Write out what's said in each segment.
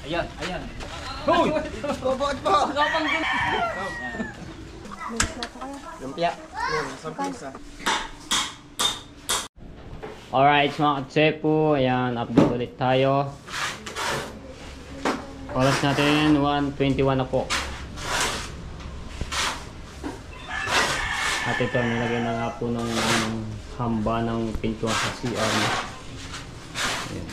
Ayan, ayan. Hoy! Babot po! Kapang din. Lumpia. Surprise. Alright mga katsepo, ayan, update ulit tayo. Oras natin 1:21 na po. At ito, nilagay na nga po ng hamba ng pintuan sa CR. Ayan.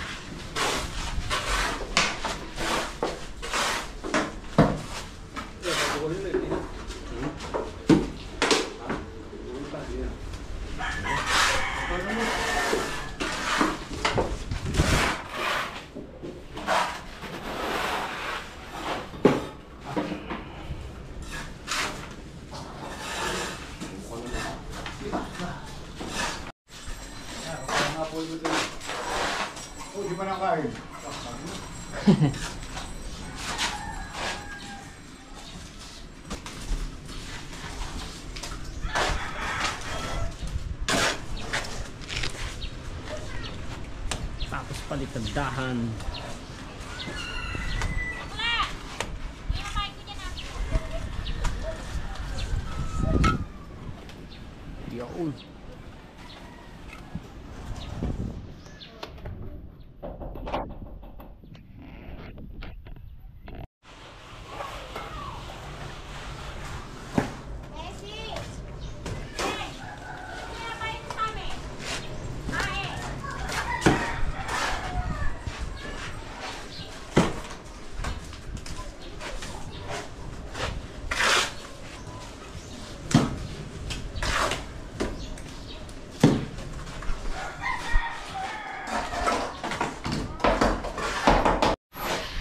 Oh, di pa nakain. Tapos palitadahan. Yun.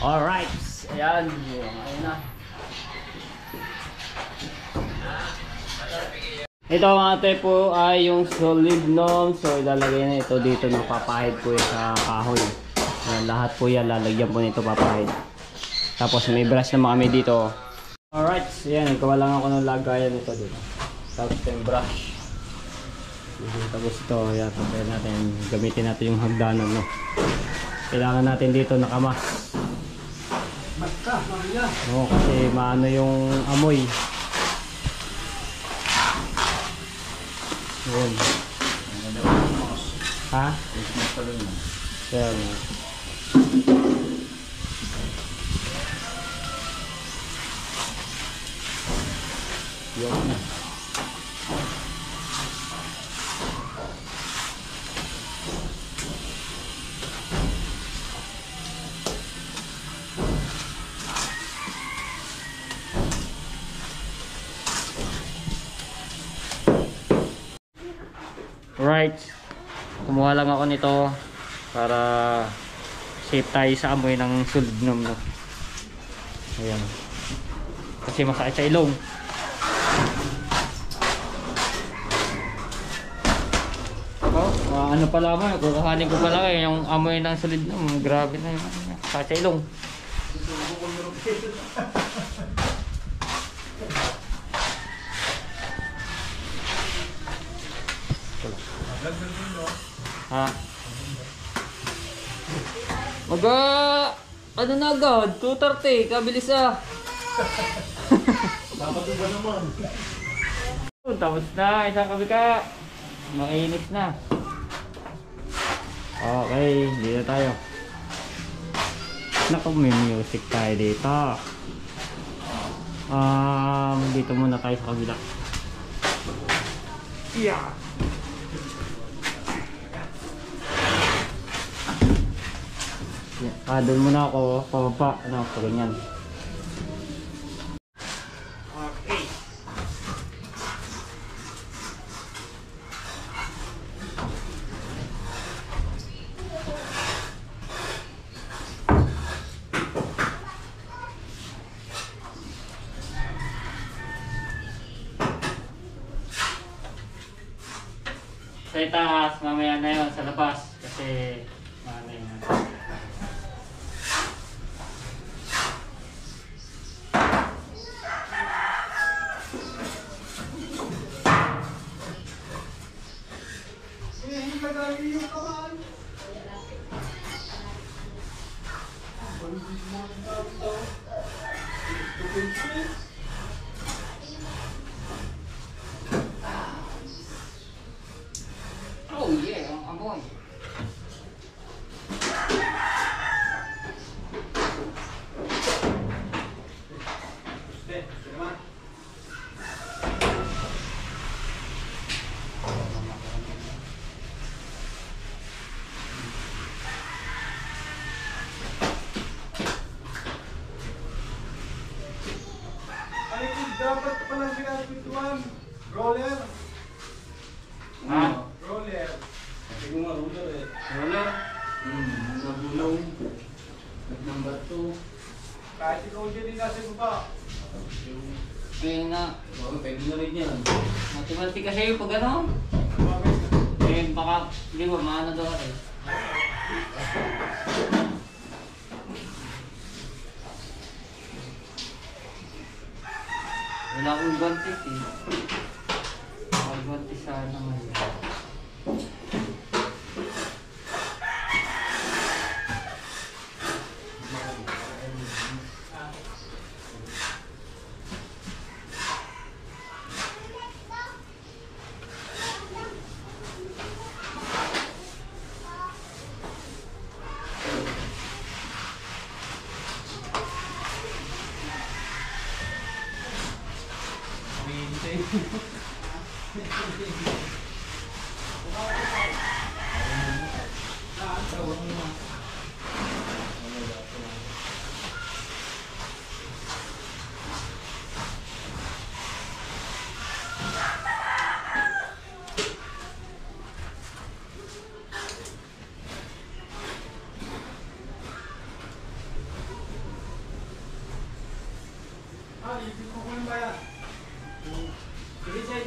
Alright, ayan, ayun na. Ito mga tepo ay yung solidnom. So ilalagay na ito dito ng papahid po sa kahoy. Ayan, lahat po yan lalagyan po nito papahid. Tapos may brush naman kami dito. Alright, ayan, ikaw lang ako ng lagayan nito dito. Tapos yung brush. Tapos ito, ayan, tapos natin, gamitin natin yung hagdanan, no. Kailangan natin dito nakamas. Oo, kasi maano yung amoy. Yun. Ha? Kaya nga. Yun. Right, kumuha lang ako nito para safe tayo sa amoy ng solidnom, no? Ayan, kasi masakit sa ilong. Oh, ano pala mo, kukuhanin ko pala yung amoy ng solidnom. Grabe na yun, sakit sa ilong. Ha? Ano na agad? 2:30, kabilis ah. Dapat ba naman? Tapos na, isang kabika. Mainit na. Okay, dito tayo. Naku, may music tayo dito. Dito muna tayo sa kabila. Yeah. Doon muna ako pababa, ano, ganyan. Okay. Sa itaas, mamaya na yun, sa labas. Kasi, mamaya na. Oh yeah, ang amoy. Ay, dapat palang pinapituan. Roller. Ha? Roller. Kasi ko nga ruler eh. Roller? Nabulong. Number 2. Kahit ikaw dyan din nasa baba. Kaya nga, Pwede na rin yan. mati-mati kasi yung pag ano. Eh, baka, di ba, maano daw eh. Wala akong guantes eh. Guantes sana ngayon. Isip ko kung ba yan? Sige, Chen.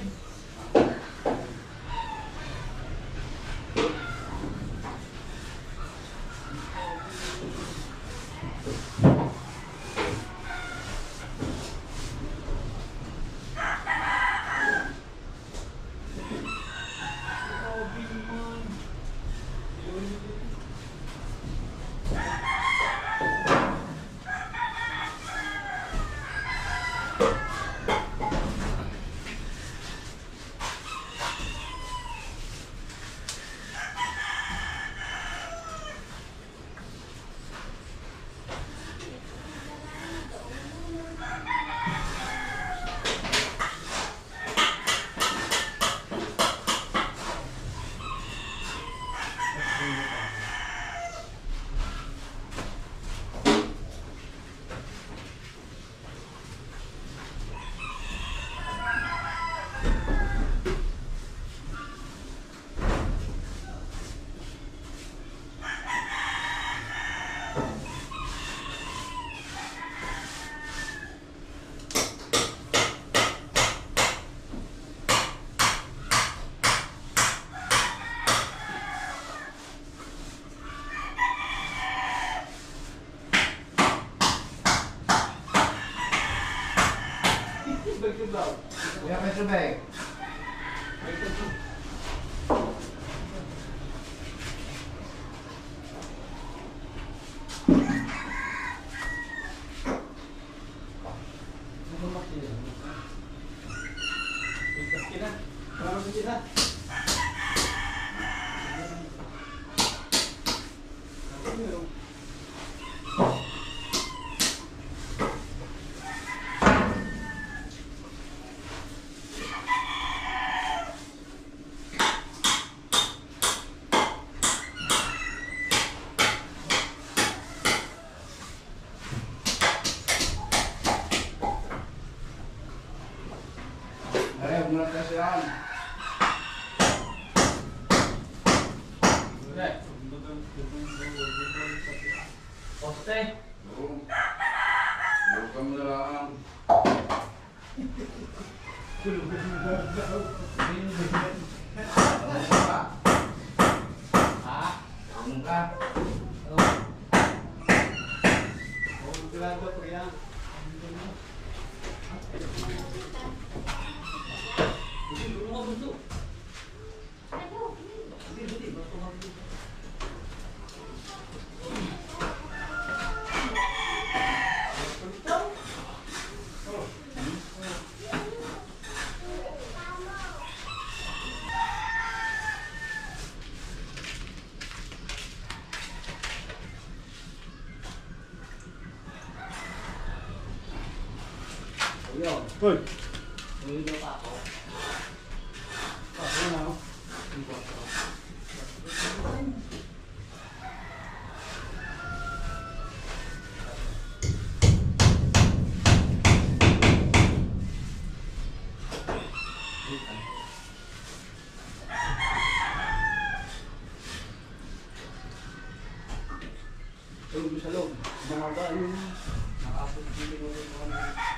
Yeah, Metro Bank. Ay, huwag mo na tayo siya. Poste. Bukan mo na lang. Ha? Ano ka? Sigurado ko yan. Yun. Hoy! Uy, na pa ako. Ano na? Tulog sa loob. Bumaga yung nakapot dito ng mga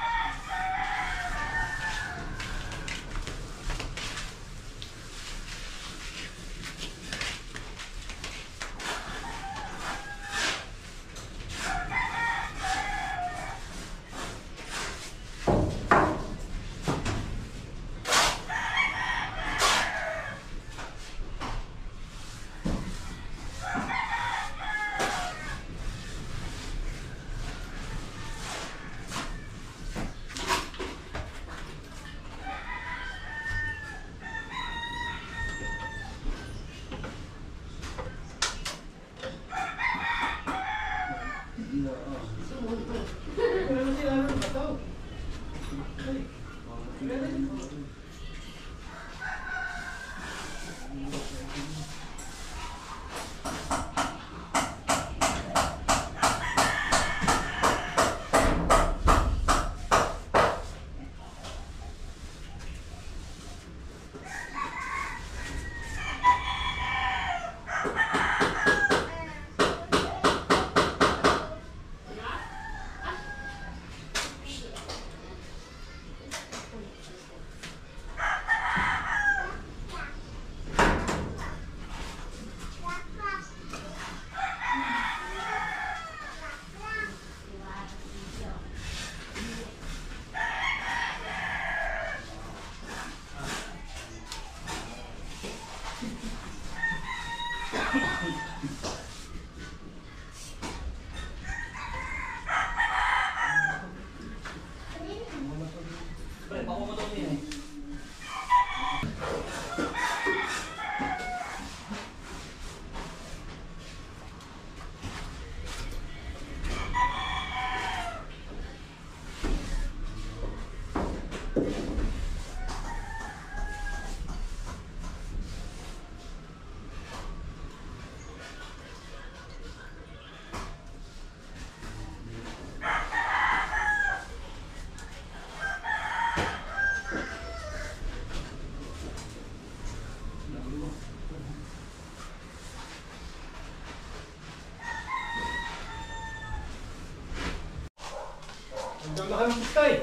Gagawin na kayo ng bustay!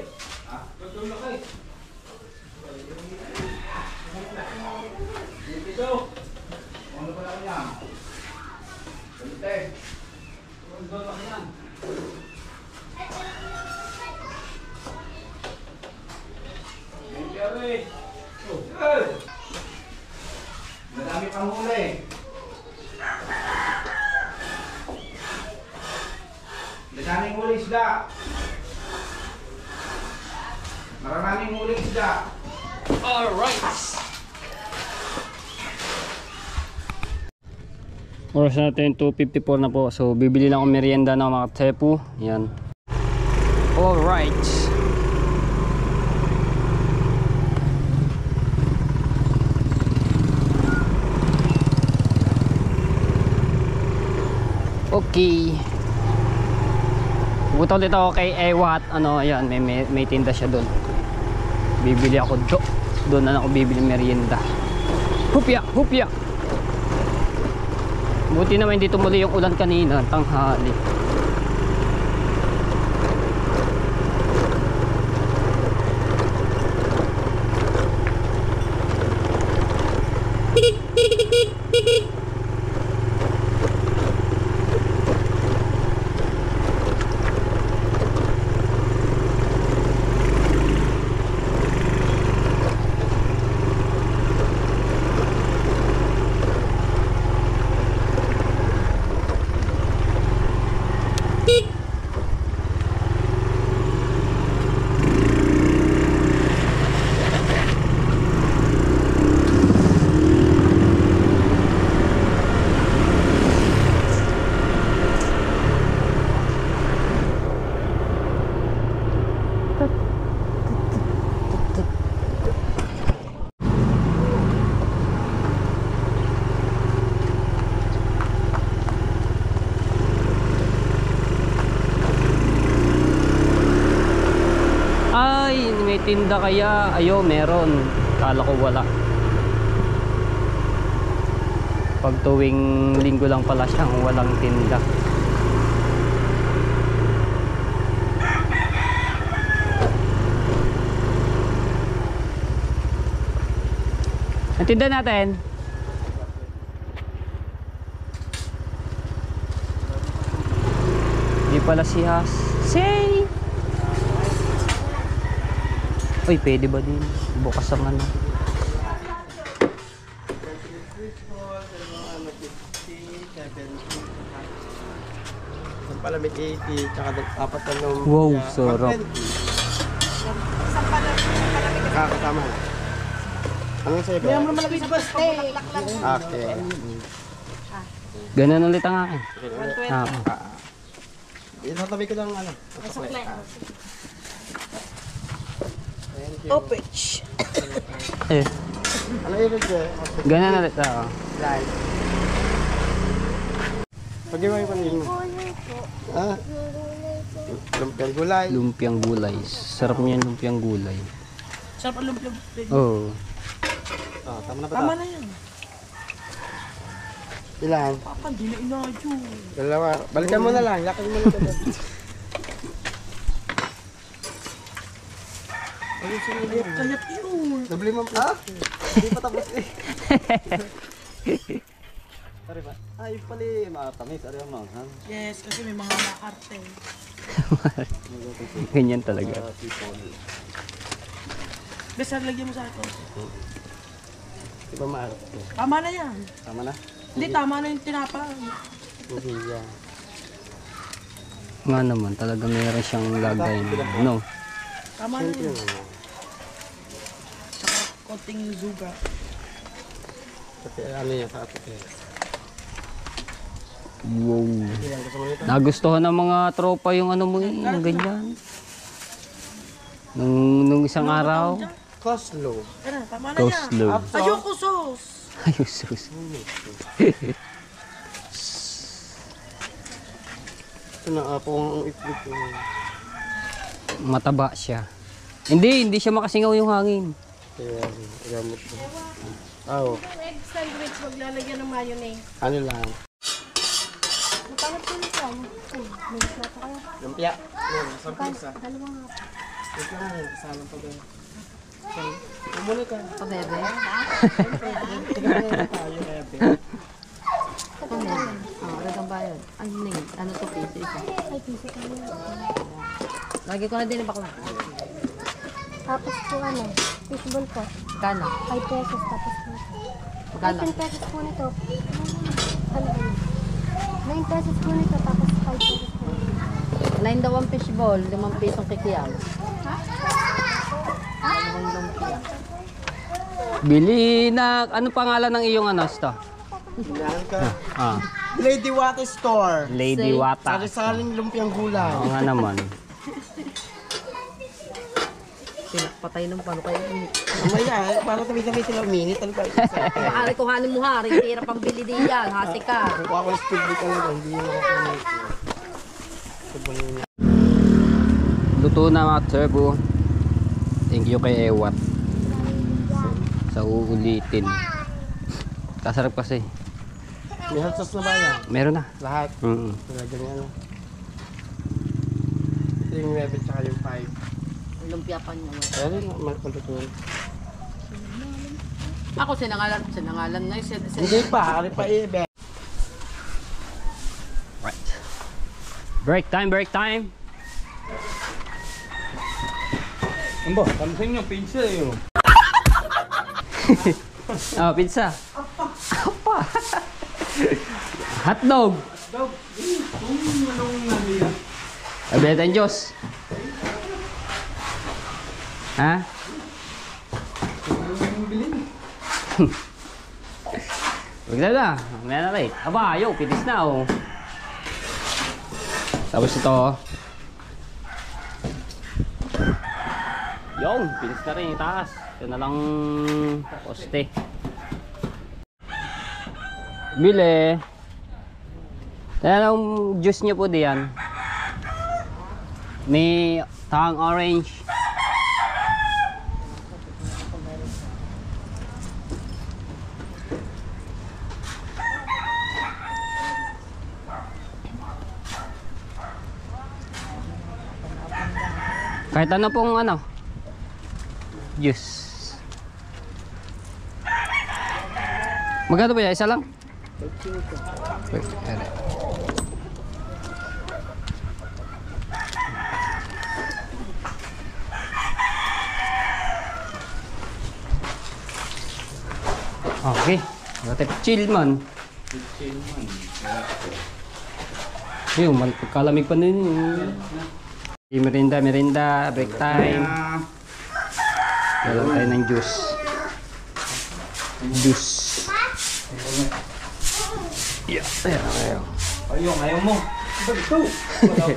Ha? Gagawin na kayo! Dito. Ano pa lang yan? Balik. Gagawin na kayo yan! Jerry. Oh! Marami pang huli. Maraming huli isda. Maraming huli isda. Alright! Oras natin 2:54 na po. So bibili lang ako merienda ng mga tepu. Yan. Alright! Okay. Pupunta ulit ako kay Ewat. Ano, ayan, may tinda siya doon. Bibili ako doon na ako bibili merienda. Hupya, hupya. Buti naman hindi tumuloy yung ulan kanina, tanghali. tinda kaya? Ayo, meron. Kala ko wala. Pag tuwing linggo lang pala siyang walang tinda. Ang tinda natin? Di pala si Has. Say! Uy, pwede ba din? Bukas ang ano. Ang pala may 80, tsaka apat na nung... Wow, sarap. Kakasama. Anong sa'yo ba? May malapit sa baste. Okay. Ganun ulit ang akin. Ah, Itatabi ko lang ano. Opich. eh, Ano yun ko? ganun ulit. Ah. Live. Pag-iway pa rin mo. Ah? Lumpiang gulay. Lumpiang gulay. Sarap niyan lumpiang gulay. Sarap ang lumpia. Oh. Ah, tama na ba? Tama na yan. Ilan? Papa, di na inadyo. Dalawa. Balikan mo na lang. Lakad mo na ka doon. Kayat yun. Doble mo ang Hindi pa tapos eh. Sorry ba? Ay, pali matamis. Ano yung mga? Yes, kasi may mga makarte. Ganyan talaga. Besa, lagyan mo sa akin. Di ba maalat? Tama na yan. Tama na? Hindi, tama na yung tinapa. Hindi yan. Nga naman, talaga meron siyang lagay na, no? Tama na Siyempre yan. naman. Saka konting zuga. Kasi ano yan sa atin eh. Wow. Ilan gusto mo nito? Nagustuhan ng mga tropa yung ano mo eh, yung ganyan. Nung isang araw, Coleslaw. Tara, tama na go yan. slow. Ayoko sos. Ayos, sus. Ito na po ang ifrit ko. Mataba siya. Hindi siya makasingaw yung hangin. Kaya gamit ko. Oh, Egg sandwich, maglalagyan ng mayonnaise. ano lang. Matawag ko nito. May plato kayo. Lumpia. Yan, sa pizza. Dalawa nga. Ito na yan, kasalang pa doon. Umuli ka. Pabebe? Tignan mo na tayo, Ebe. Ragang bayad. Ano to, piso isa? Ay, piso ka na. Lagi ko na din yung bakla. Tapos po fishball po. Kano? 5 pesos tapos po. Magkano? 10 pesos po nito. Ano ba yun? 9 pesos po nito tapos 5 pesos po. 9 daw ang fishball, 5 pisong kikiyam. Dalawang lumpia. Bili na, ano pangalan ng iyong sto? Yan ka. Ah, Lady Water Store. Lady Say, Wata. Sari-saring lumpiang gulay. Oo nga naman. Pinapatay ng paano kayo. Mamaya, para tabi-tabi sila uminit. Ano ba? Maaari kuhanin mo hari, hirap ang bili din yan, hati ka. Kukuha ko ng speed break ano, hindi mo ako kumit. Sabunin niya. Luto na mga turbo. Thank you kay Ewat. Sa uulitin. Kasarap kasi. May hot sauce na ba yan? Meron na. Lahat. Talaga niya ano. Ito yung 9 tsaka yung 5. Lumpia pa niya. Kaya rin, magpalituin. Ako sinangalan na yun. Hindi pa, ari pa ibe. Right. Break time, break time. Ambo, kamsing yung pizza yun. Oh, pizza. Apa? Hotdog. Abetan Diyos. Ha? Huwag na. May na rin. Aba, ayaw. Pitis na oh. Tapos ito. Yung, pinis na rin yung taas. Ito na lang poste. Bili. Anong juice niyo po diyan? May tang orange. Kahit ano pong ano. Juice. Magkano ba yan? Isa lang? Okay. Gatip chill man. Yung kalamig pa din. Merinda, merinda, break time. Dalang tayo ng juice. Juice. Yeah, ayaw. Ayaw mo. Ba't ito?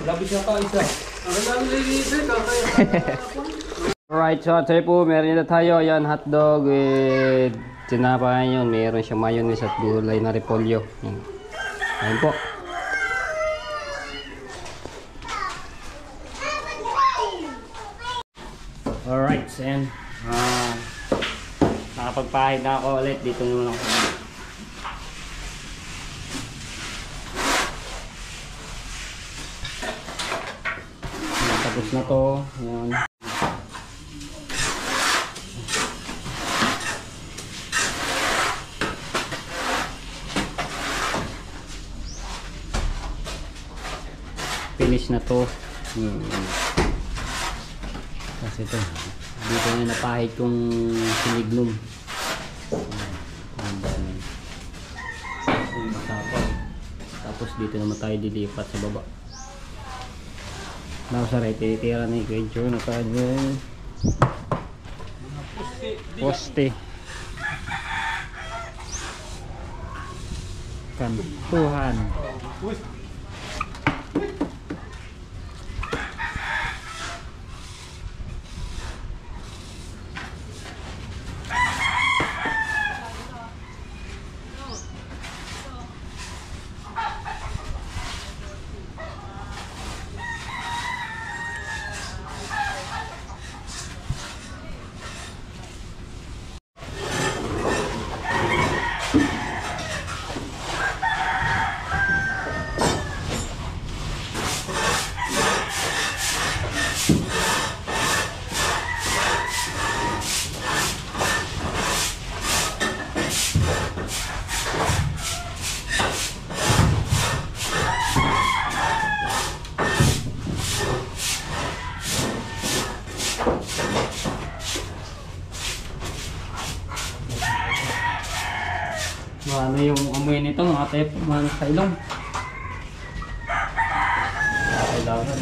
Labis na pa isa. Ang lalilisa, kakaya. Alright, so tayo po, meron na tayo. Ayan, hotdog with tinapay yun. Meron siyang mayonnaise at gulay na repolyo. Yan. Ayan po. Alright, so yan. Nakapagpahid na ako ulit. Dito naman ako. Tapos na to. Ayan. Finish na to. Kasi ito dito na napahid kong siniglom. Tapos dito naman tayo dilipat sa baba. Nakasara ititira na i-quenture na tayo poste kantuhan. Ano yung amoy nito mga tep, mga sa ilong. Kailangan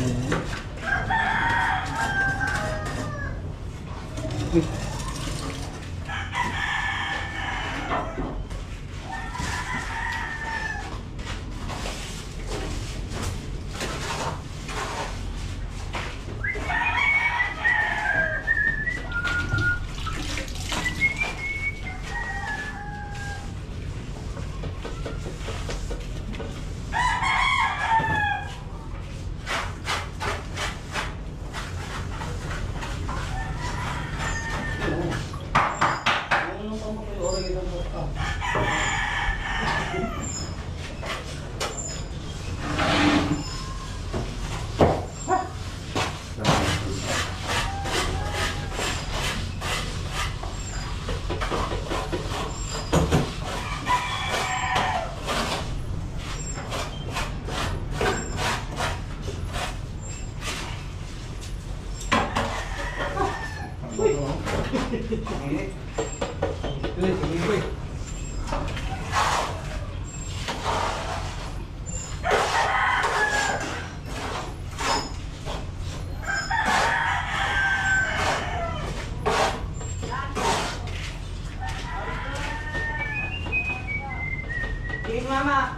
Mama.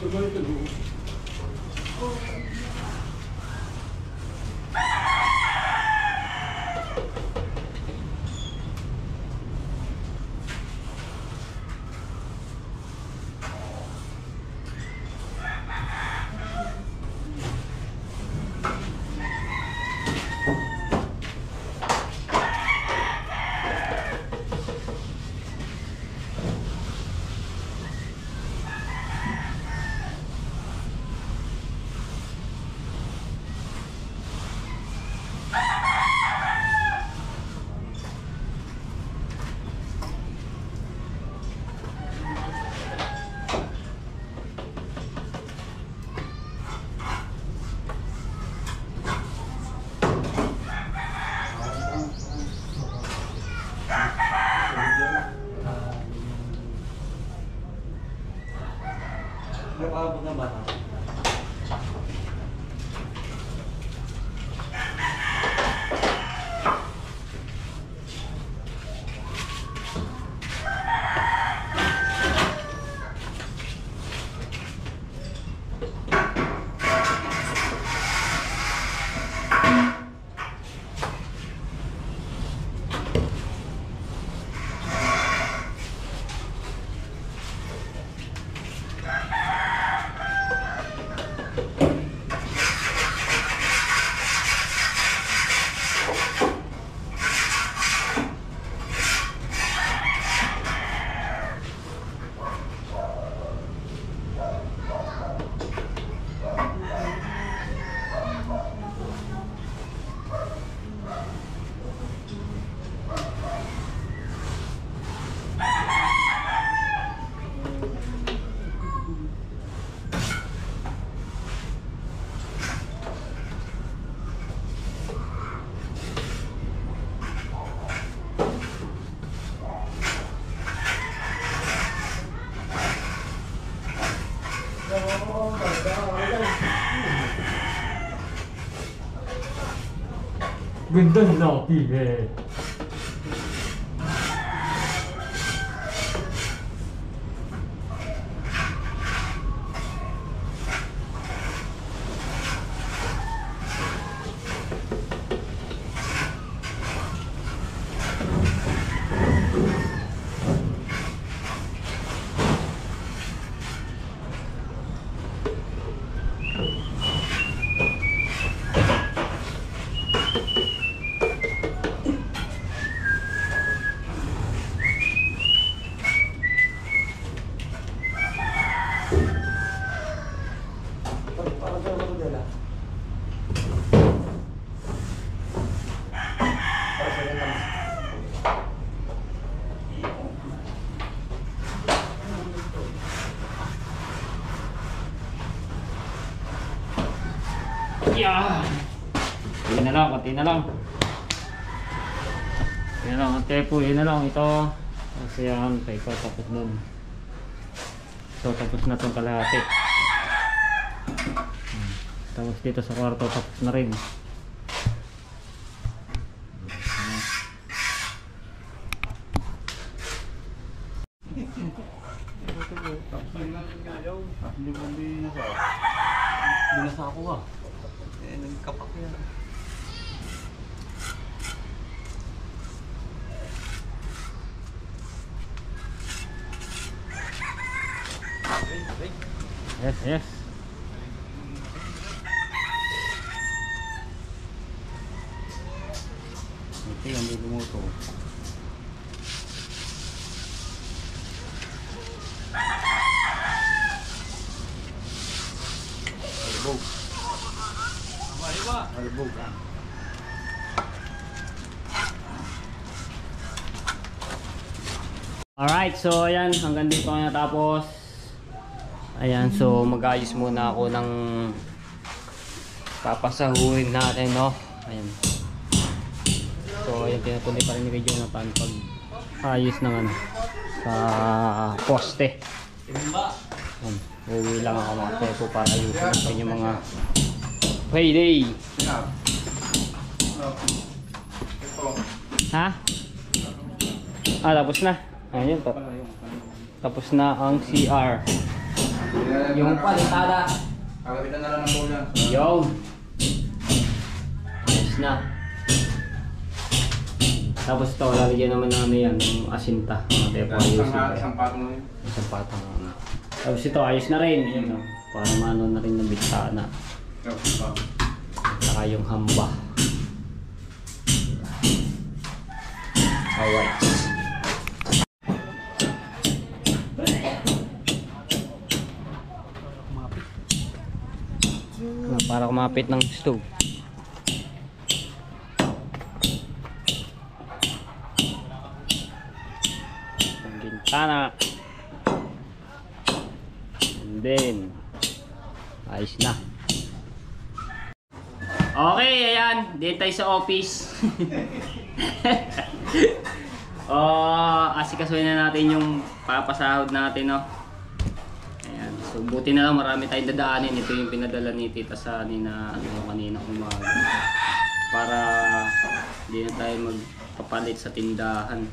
Sabay ito. na ba? Ganda ng laki eh. Yeah. Yun na lang, konti na lang. Yun na lang, konti po, yun na lang. Ito, kasi yan, kay ko, tapos nun. So, tapos na itong kalahati. Tapos dito sa kwarto, tapos na rin. Binasa ako ha. Eh, nagkapak yan. Yes, yes. Ito yung may lumuto. Albog. Albog. Alright, so ayan, hanggang dito na natapos. Ayan, so mag-ayos muna ako ng papasahuin natin, no? Ayan. So ayan, tinutuloy pa rin ni Jonathan pag ayos ng ano, sa poste. Ayan, uwi lang ako mga tepo para ayusin natin yung mga payday. Ha? Ah, tapos na. Ayan, tapos na ang CR. Yung palitada. Kagabitan na lang ng bola. Yung. Ayos na. Tapos ito, lalagyan naman ng ano yan, yung asinta. Mga tepo ayusin. Isang patong na yun. Isang patang. Tapos ito, ayos na rin. Ayan, no? Para maano na rin ng bintana. Saka yung hamba. Alright. Para kumapit ng stove. Ang bintana. And then ayos na. Okay, ayan. Dito tayo sa office. Asikasuhin na natin yung papasahod natin, no? Ayan. So So buti na lang marami tayong dadaanin. Ito yung pinadala ni Tita Sani na kanina umaga. Para hindi na tayo magpapalit sa tindahan.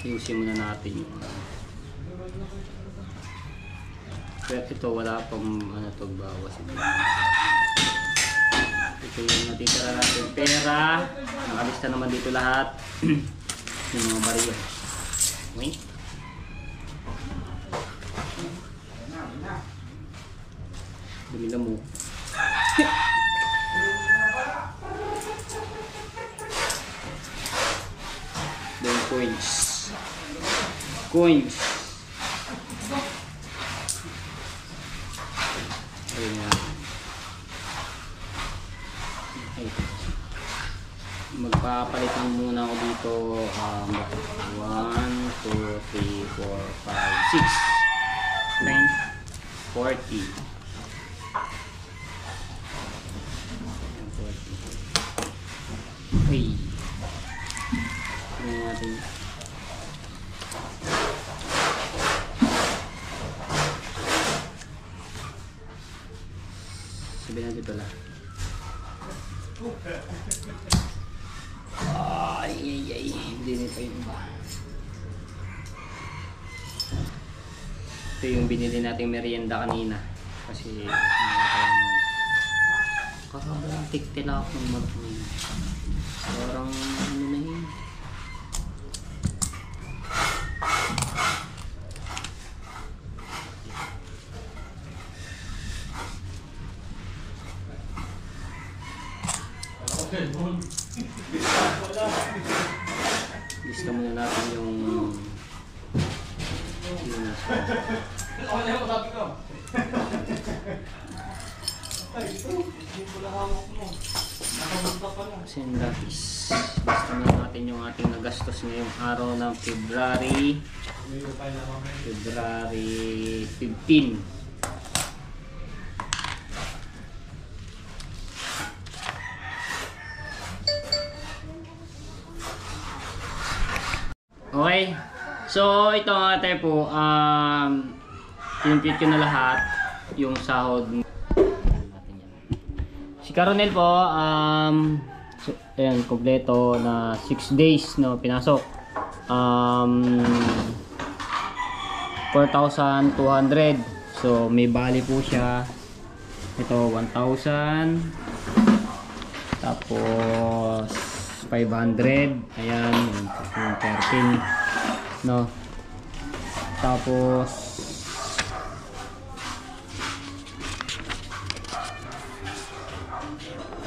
Ayusin muna natin yung pero ito wala pang bawas. Ito yung natitira natin pera. Nakalista naman dito lahat. Yung mga bariyo. Okay? Dumila mo. Then coins. Coins. Ayun nga. Okay. Magpapalit lang muna ako dito. 1, 2, 3, 4, 5, 6. 40. Uy. Tingnan natin. Sabihin natin pala. Ay. Hindi nito yung iba. Ito yung binili nating merienda kanina. Kasi parang tiktilak ng mag-uwi. Parang ano na yun. Lista muna natin yung lapis. Lista muna natin yung ating nagastos ngayong araw ng February 15. Okay, so ito nga tayo po, compute ko na lahat yung sahod. Si Caronel po, so, ayan, kompleto na 6 days no, pinasok. 4,200. So may bali po siya. Ito 1,000. Tapos 500. Ayan, yung 13 no. Tapos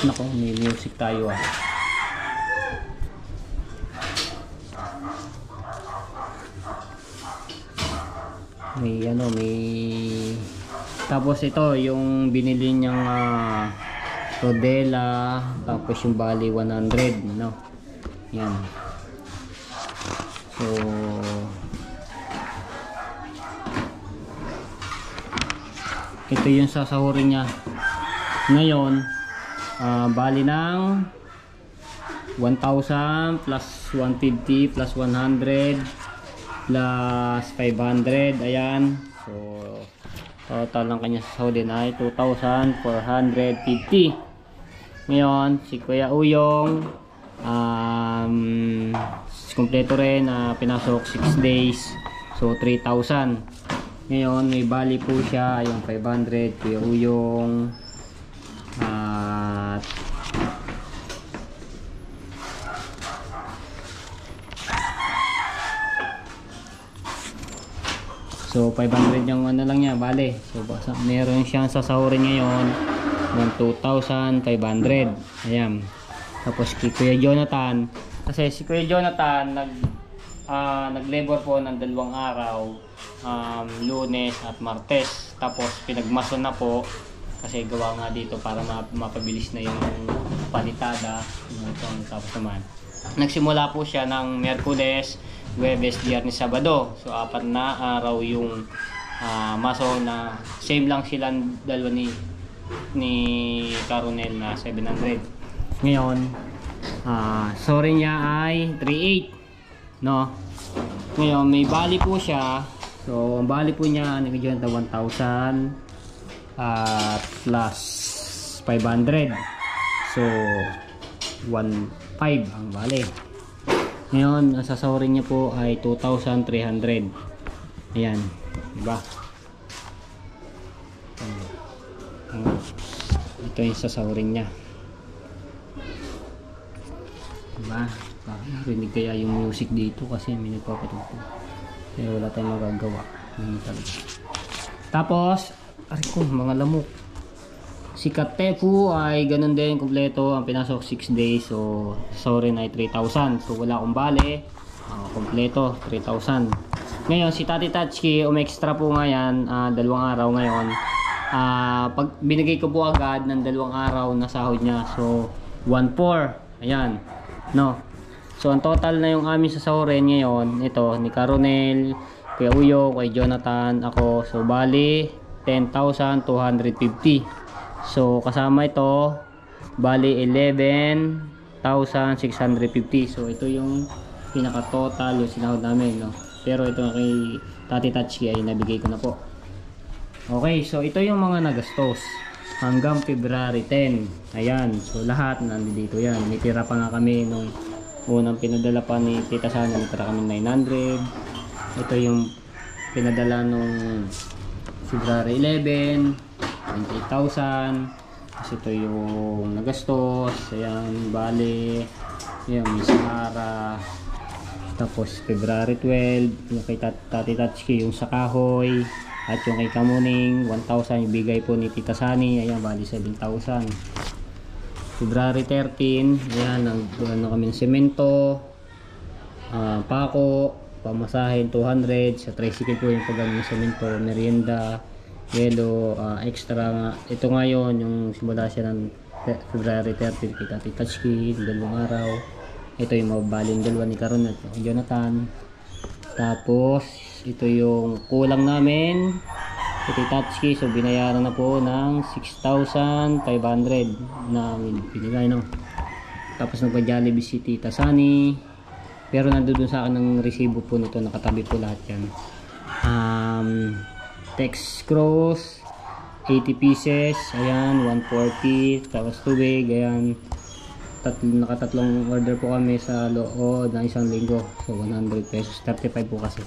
nako, may music tayo may tapos ito yung binili niyang rodela, tapos yung bali 100 no. Yan. So ito yung sasahurin niya ngayon. Bali ng 1,000 plus 150 plus 100 plus 500. Ayan. So total ng kanya sasahurin ay 2,450. Ngayon si Kuya Uyong kompleto rin, pinasok 6 days, so 3,000. Ngayon may bali po siya yung 500 Kuya Uyong at so 500 yung ano lang niya bali. So meron siyang sasahurin ngayon ng 2,500. Ayan. Tapos kay Kuya Jonathan, kasi si Kuya Jonathan nag-labor po ng 2 araw, Lunes at Martes. Tapos pinagmason na po kasi gawa nga dito para mapabilis na yung palitada. Tapos naman nagsimula po siya ng Miyerkules, Huwebes, Biyernes, Sabado. So 4 na araw yung mason na same lang silang dalawa ni Caronel na 700. Ngayon sorry niya ay 3,800 no. Ngayon may bali po siya So, ang bali po niya, nag-join na 1,000 plus 500. So, 1,500 ang bali. Ngayon, ang sasahurin niya po ay 2,300. Ayan, diba? Ito yung sasahurin niya. Diba? Rinig kaya yung music dito kasi may nagpapatugtog. Pero wala tayong magagawa. Tapos, mga lamok. Si Katefu ay ganun din, kompleto. Ang pinasok 6 days. So, sasahurin ay 3,000. So, wala akong bale. Kompleto, 3,000. Ngayon, si Tati Tatsuki, umextra po nga yan. 2 araw ngayon. Pag binigay ko po agad ng 2 araw na sahod niya. So, 1,400. Ayan. No. So, ang total na yung aming sasahurin ngayon, ito, ni Caronel, kay Uyo, kay Jonathan, ako. So, bali, 10,250. So, kasama ito, bali, 11,650. So, ito yung pinaka-total yung sinahod namin, no? Pero ito kay Tati Tatsuki ay nabigay ko na po. Okay, so ito yung mga nagastos hanggang February 10. Ayan, so lahat nandito yan. May tira pa nga kami nung unang pinadala pa ni Tita Sana, may tira kami 900. Ito yung pinadala nung February 11, 28,000. Kasi ito yung nagastos. Ayan, bali. Ayan, may Sahara. Tapos February 12, yung kay Tati Tatsuki, yung sa kahoy. At yung kay Kamuning, 1,000 yung bigay po ni Tita Sani. Ayan, bali 7,000. February 13, ayan, ano kami ng semento, pako, pamasahin 200. Sa tricycle po yung pagano ng semento, merienda, yelo, extra nga. Ito ngayon, yung simula siya ng February 13 kay Tati Tatsuki, 2 araw. Ito yung mababaling 2 ni Karon at Jonathan. Tapos ito yung kulang namin kay Tatsuki, so binayaran na po ng 6,500 na binigay, no? Tapos nagpa-Jollibee si Tita Sani, pero nandoon sa akin ng resibo po nito, nakatabi po lahat yan. Tex Cross 80 pieces, ayan, 140. Tapos tubig, ayan, nakatatlong order po kami sa loob ng 1 linggo. So 100 pesos, 35 po kasi.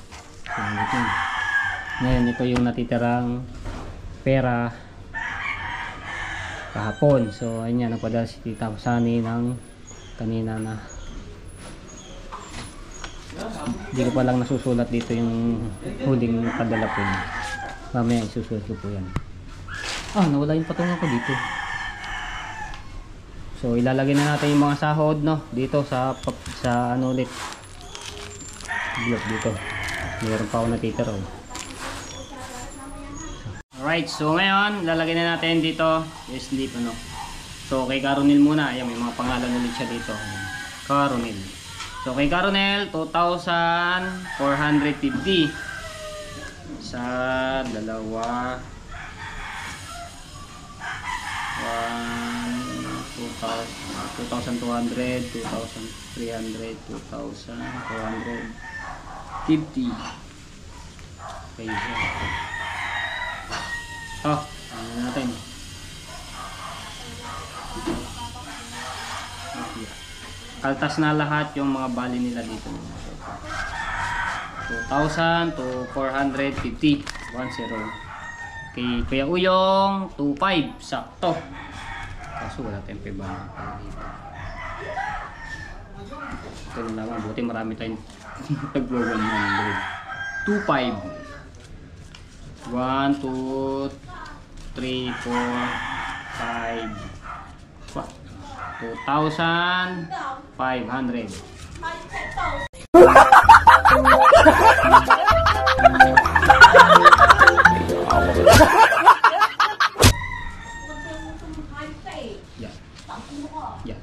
So, ngayon, ito yung natitirang pera kahapon. So ayun yan, nagpadala si Tita Sani ng kanina na. Hindi ko pa lang nasusulat dito yung huling padala po niya. Mamaya isusulat ko po yan. Nawala yung patungan ko dito. So ilalagay na natin yung mga sahod, no, dito sa ano ulit, dito meron pa ako natitira, oh. Alright, so ngayon lalagay na natin dito sleep, ano. So kay Caronel muna, ayan, may mga pangalan ulit siya dito. Caronel. So kay Caronel 2,450 sa dalawa, 2,200, 2,300, 2,450. Okay, ano natin. Okay. Kaltas na lahat yung mga bali nila dito. 2,000 to 450. 10. Okay, Kuya Uyong 2,500, sakto. Kaso wala tayong peba dito. Ito na naman, buti marami tayong tagwawan ng 2,500. 1, 2, 3, 4, 5. 2,500. Yeah. Yeah.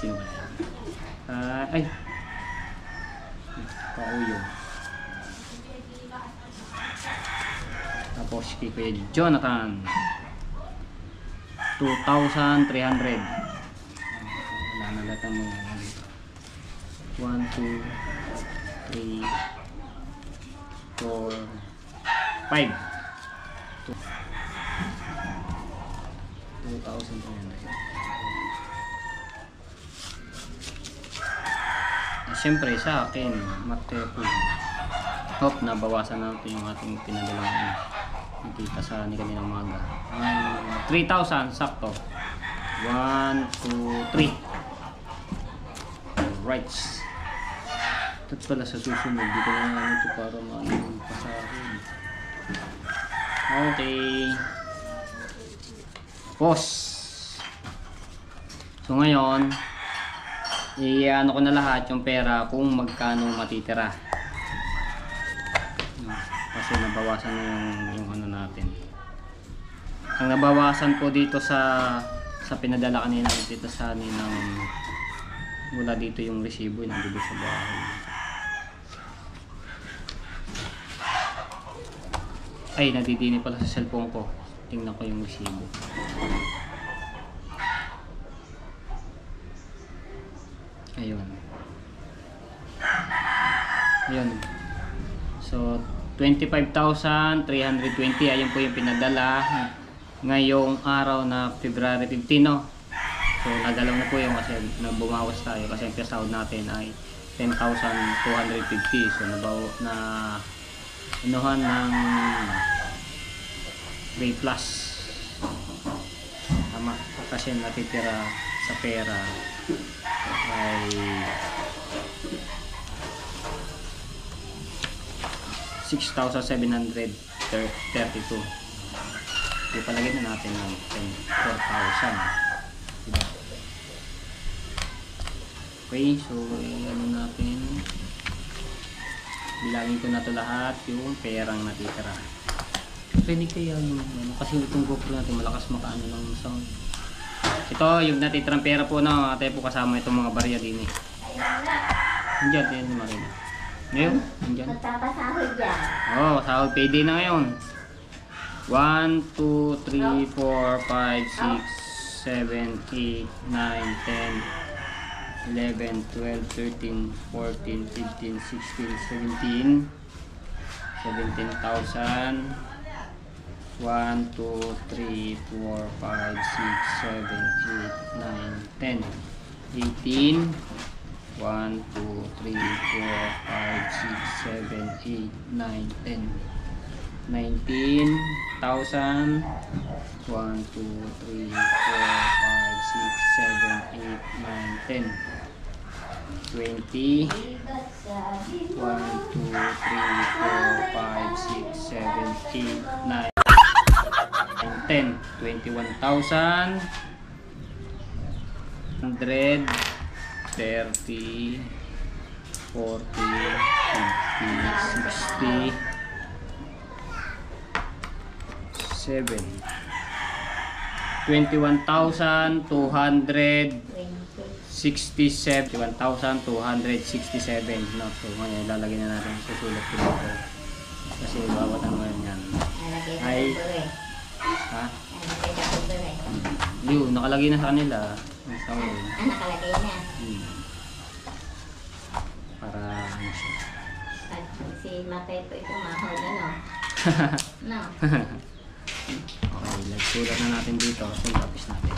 Sino ba yan? Ay. Kauyong. Tapos kay Kuya Jonathan 2,300. Wala na lahat ang mga 1, 2, 3, 4, 5. 2,300. Siyempre sa akin, Matepo. Hope nabawasan natin yung ating pinadalang nakita sa kanilang umaga. 3,000 sakto. 1, 2, 3. Alright. Ito pala sa susunod. Dito na ano ito para mapasahin. Okay. Pause. So ngayon, i-ano ko na lahat yung pera kung magkano matitira. Kasi nabawasan na yung ano natin. Ang nabawasan po dito sa pinadala kanina dito sa ninang wala dito yung resibo yung nandito sa bahay. Ay, nadidini pala sa cellphone ko. Tingnan ko yung resibo. Ayun. Ayun. So 25,320 ayun po yung pinadala ngayong araw na February 15, no? So nagalaw na po yung kasi bumawas tayo kasi ang sahod natin ay 10,250. So na inuhan ng 3 plus. Tama kasi natitira sa pera ay 6,732. Ipalagay na natin ng 4,000. Diba? Okay, so ano natin, bilangin ko na to lahat yung perang natitira. Pwede kaya yung ano, kasi itong GoPro natin malakas makaano ng sound. Ito yung natitirang pera po na ate po kasama itong mga barya din eh. Nandiyan, yan si Marina. Ngayon, nandiyan. Nagpapasahod yan. Oh, sahod payday na ngayon. 1, 2, 3, 4, 5, 6, 7, 8, 9, 10, 11, 12, 13, 14, 15, 16, 17, 17,000. 1, 2, 3, 4, 5, 6, 7, 8, 9, 10, 18, 1, 2, 3, 4, 5, 6, 7, 8, 9, 10, 19,000, 1, 2, 3, 4, 5, 6, 7, 8, 9, 10, 20, 1, 2, 3, 4, 5, 6, 7, 8, 9, 10, 21,000, 100, 30, 40, 50, 60, 7, 21,267, 21,267, no? So ngayon lalagay na natin, susulat ko dito kasi bawat ano yan ay ha? Yun, nakalagay na sa kanila. Nakalagay na. Para ano siya. At si Matay po ito mahal ano. No. Okay, nagsulat na natin dito. Tapos natin.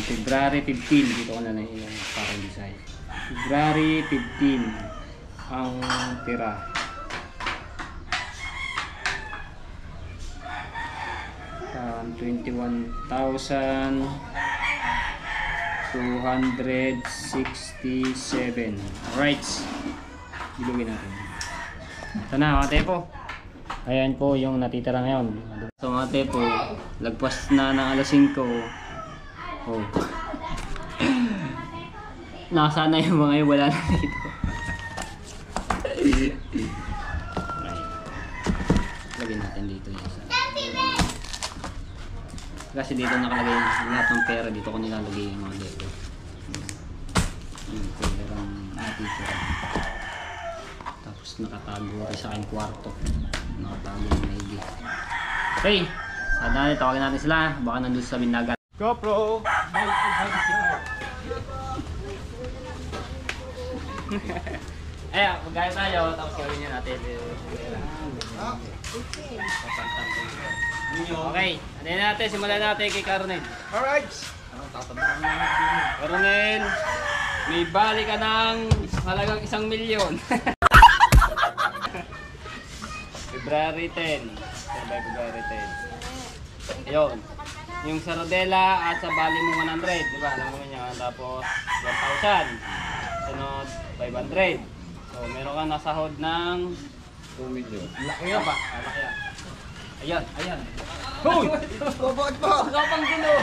February 15. Dito ko na lang yung parang design. February 15. Ang tira. 21,267. Alright. Bilugin natin. Ito na mga tepo. Ayan po yung natitira ngayon. So mga tepo, lagpas na ng alas 5. Oh. Nasa na yung mga yun, wala na dito. Lagyan natin dito yung isa. Kasi dito nakalagay lahat ng pera, dito ko nilalagay yung mga dito. Yung perang natitira. Tapos nakatago rin sa aking kwarto. Nakatago yung maigi. Okay, sana tawagin natin sila. Baka nandun sa Binagan. GoPro! Ayan, magkaya tayo, tapos gawin niya natin. Okay, ano natin, simulan natin kay Coronel. Alright! Coronel, may bali ka ng halagang 1,000,000. February 10. February 10. Ayun. Yung sa Rodela at sa bali mo 100, di ba? Alam mo yan. Tapos 1,000. Sunod 500. So meron ka nasahod ng 2 million. laki yan ba? Laki yan. Ayan, ayan. Hoy! Robot po! Kapang gulo.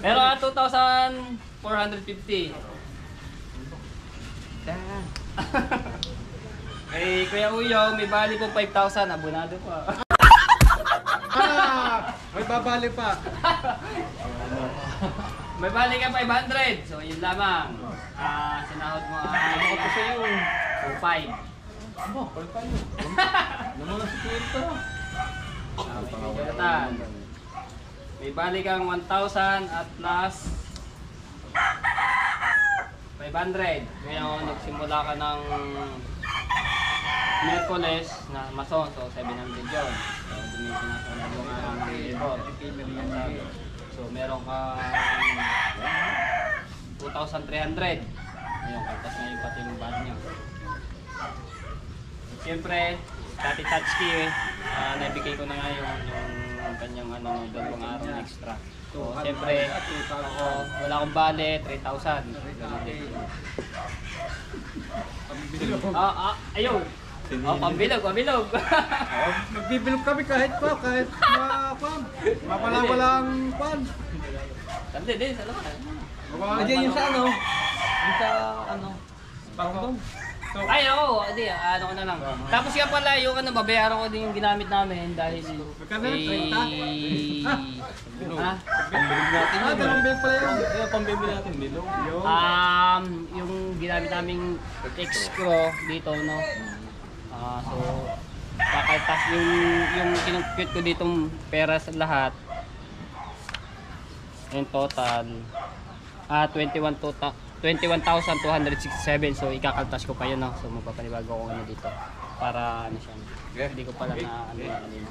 Pero 2,450. Kay Kuya Uyo, may bali po 5,000. Abonado pa. May babali pa. May bali ka 500. So yun lamang. Sinahod mo ang 2,500. Aba, palit tayo. Naman ang sikirta. May bali kang 1,000 at plus 500. Ngayon, nagsimula ka ng Merkules na mason. So, 700 yun. So, dumitin na sa mga labor. So, meron ka 2,300. Ngayon, kaltas na yung pati yung bad niya. Siyempre, dati touchkey naibigay ko na nga yung kanyang dalawang araw na extra. So, siyempre, ako, wala akong bale, 3,000. Ayun. Pambilog, pambilog. Nagbibilog kami kahit mapala-wala ang pan. Sandi, din, sa laman. Nandiyan yung sa ano? Yung sa ano? Parang Ay, oo, hindi, ano ko na lang. Tapos nga pala, yung babayaran ko din yung ginamit namin dahil ha? pambilog natin yun. Dalawang bill pala yun. Kaya pambibili natin, bilog. Yung ginamit naming escrow dito, no? So, kakaltas yung kinumpute ko ditong pera sa lahat. In total, 21,267. So ikakaltas ko pa yun, no? So magpapanibago ko na dito para ano siya. Hindi ko pala na ano na kanina.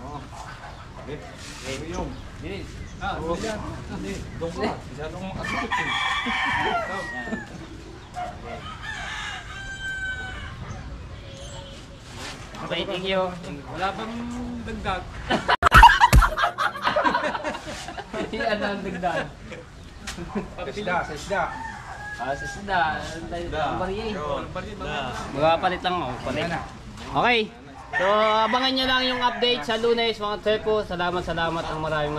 Yung. Bilis. Hindi. Doon ka. Masyadong makasukot yun. Okay, thank you. Wala bang dagdag? Ano ang dagdag? Sa isda. Sa isda. Ang bariya eh. Yun. Magpapalit lang ako. Palit. Okay. So abangan nyo lang yung update sa Lunes mga Tepo. Salamat ang maraming.